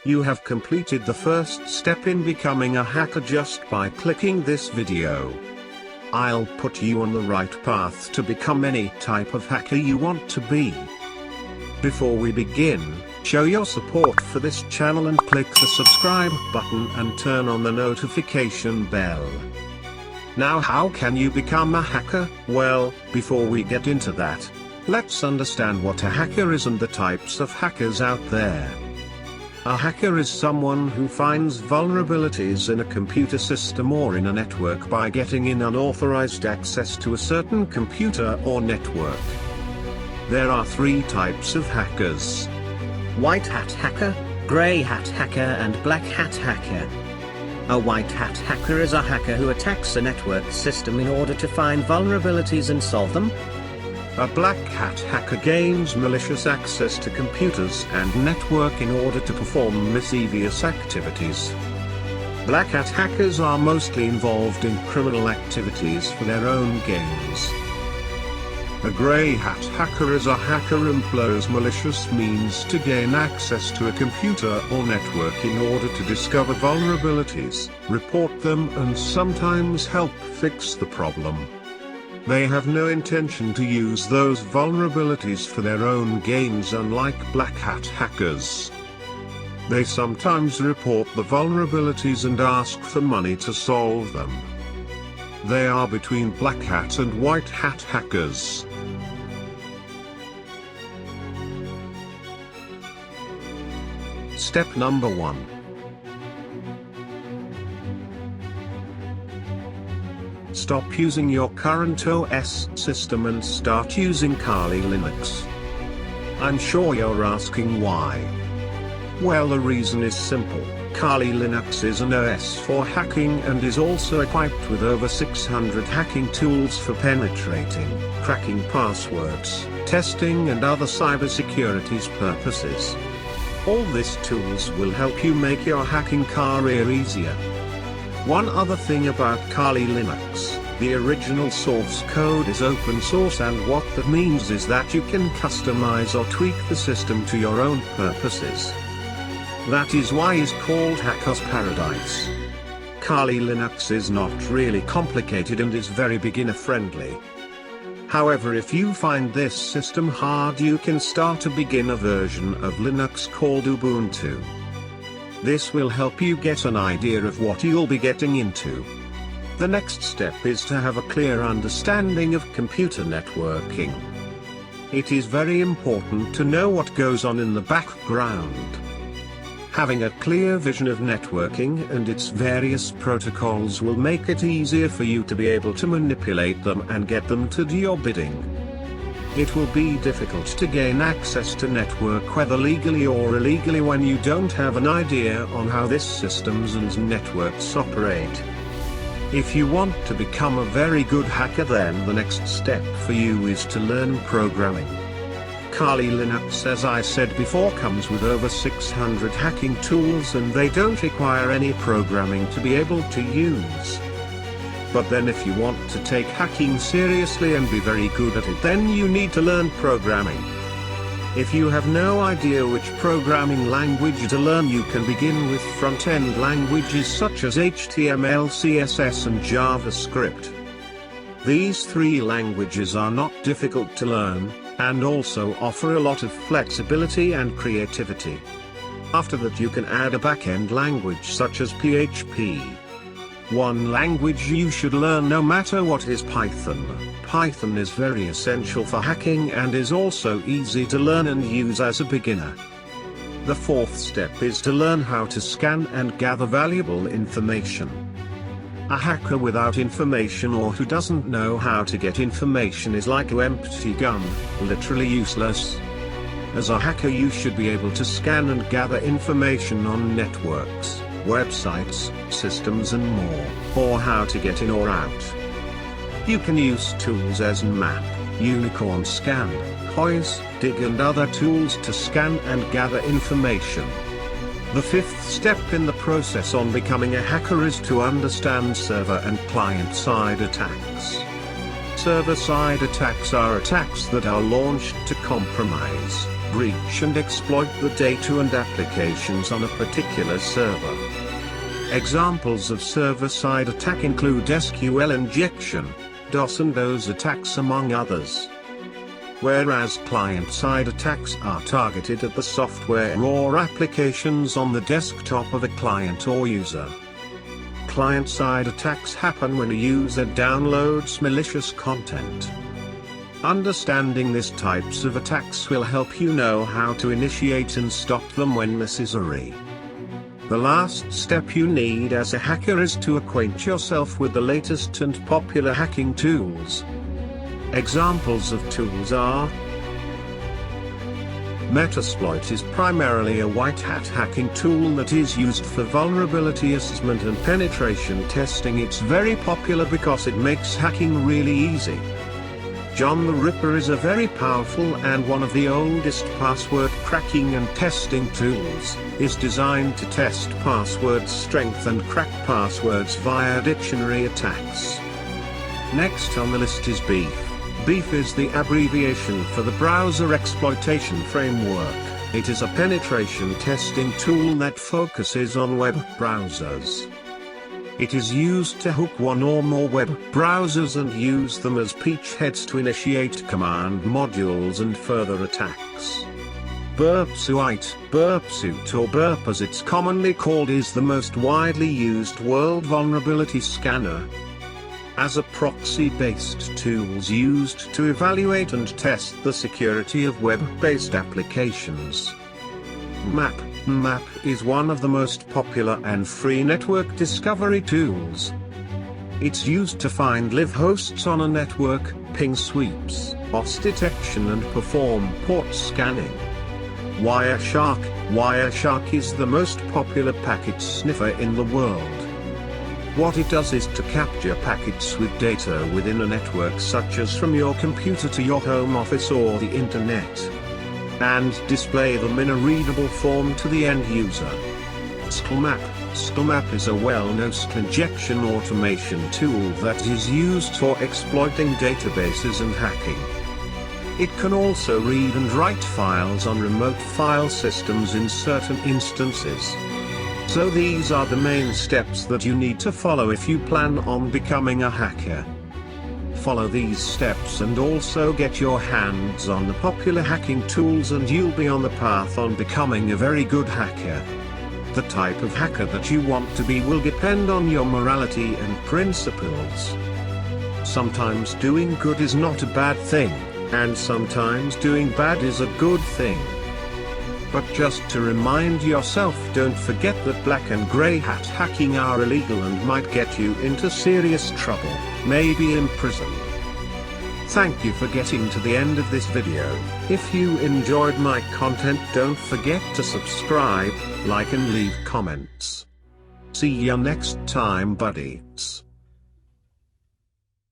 You have completed the first step in becoming a hacker just by clicking this video. I'll put you on the right path to become any type of hacker you want to be. Before we begin, show your support for this channel and click the subscribe button and turn on the notification bell. Now, how can you become a hacker? Well, before we get into that, let's understand what a hacker is and the types of hackers out there. A hacker is someone who finds vulnerabilities in a computer system or in a network by getting in unauthorized access to a certain computer or network. There are three types of hackers: white hat hacker, grey hat hacker and black hat hacker. A white hat hacker is a hacker who attacks a network system in order to find vulnerabilities and solve them. A black hat hacker gains malicious access to computers and network in order to perform mischievous activities. Black hat hackers are mostly involved in criminal activities for their own gains. A grey hat hacker is a hacker who employs malicious means to gain access to a computer or network in order to discover vulnerabilities, report them and sometimes help fix the problem. They have no intention to use those vulnerabilities for their own gains, unlike black hat hackers. They sometimes report the vulnerabilities and ask for money to solve them. They are between black hat and white hat hackers. Step number 1. Stop using your current OS system and start using Kali Linux. I'm sure you're asking why. Well, the reason is simple. Kali Linux is an OS for hacking and is also equipped with over 600 hacking tools for penetrating, cracking passwords, testing and other cybersecurity purposes. All these tools will help you make your hacking career easier. One other thing about Kali Linux, the original source code is open source, and what that means is that you can customize or tweak the system to your own purposes. That is why it's called Hacker's Paradise. Kali Linux is not really complicated and is very beginner friendly. However, if you find this system hard, you can start a beginner version of Linux called Ubuntu. This will help you get an idea of what you'll be getting into. The next step is to have a clear understanding of computer networking. It is very important to know what goes on in the background. Having a clear vision of networking and its various protocols will make it easier for you to be able to manipulate them and get them to do your bidding. It will be difficult to gain access to network, whether legally or illegally, when you don't have an idea on how these systems and networks operate. If you want to become a very good hacker, then the next step for you is to learn programming. Kali Linux, as I said before, comes with over 600 hacking tools and they don't require any programming to be able to use. But then if you want to take hacking seriously and be very good at it, then you need to learn programming. If you have no idea which programming language to learn, you can begin with front-end languages such as HTML, CSS and JavaScript. These three languages are not difficult to learn, and also offer a lot of flexibility and creativity. After that, you can add a back-end language such as PHP. One language you should learn no matter what is Python. Python is very essential for hacking and is also easy to learn and use as a beginner. The fourth step is to learn how to scan and gather valuable information. A hacker without information, or who doesn't know how to get information, is like an empty gun, literally useless. As a hacker, you should be able to scan and gather information on networks, websites, systems and more, or how to get in or out. You can use tools as Map, Unicorn Scan, Hois, Dig and other tools to scan and gather information. The fifth step in the process on becoming a hacker is to understand server and client-side attacks. Server-side attacks are attacks that are launched to compromise, breach and exploit the data and applications on a particular server. Examples of server-side attack include SQL injection, DOS and DOS attacks among others. Whereas client-side attacks are targeted at the software or applications on the desktop of a client or user. Client-side attacks happen when a user downloads malicious content. Understanding these types of attacks will help you know how to initiate and stop them when necessary. The last step you need as a hacker is to acquaint yourself with the latest and popular hacking tools. Examples of tools are: Metasploit is primarily a white hat hacking tool that is used for vulnerability assessment and penetration testing. It's very popular because it makes hacking really easy. John the Ripper is a very powerful and one of the oldest password cracking and testing tools. Is designed to test password strength and crack passwords via dictionary attacks. Next on the list is Beef. Beef is the abbreviation for the Browser Exploitation Framework. It is a penetration testing tool that focuses on web browsers. It is used to hook one or more web browsers and use them as beachheads to initiate command modules and further attacks. Burpsuite, Burpsuite or Burp as it's commonly called, is the most widely used world vulnerability scanner. As a proxy-based tools used to evaluate and test the security of web-based applications. Map is one of the most popular and free network discovery tools. It's used to find live hosts on a network, ping sweeps, OS detection and perform port scanning. Wireshark is the most popular packet sniffer in the world. What it does is to capture packets with data within a network, such as from your computer to your home office or the internet, and display them in a readable form to the end user. SQLmap is a well-known injection automation tool that is used for exploiting databases and hacking. It can also read and write files on remote file systems in certain instances. So these are the main steps that you need to follow if you plan on becoming a hacker. Follow these steps and also get your hands on the popular hacking tools and you'll be on the path on becoming a very good hacker. The type of hacker that you want to be will depend on your morality and principles. Sometimes doing good is not a bad thing, and sometimes doing bad is a good thing. But just to remind yourself, don't forget that black and grey hat hacking are illegal and might get you into serious trouble, maybe imprisoned. Thank you for getting to the end of this video. If you enjoyed my content, don't forget to subscribe, like and leave comments. See ya next time, buddies.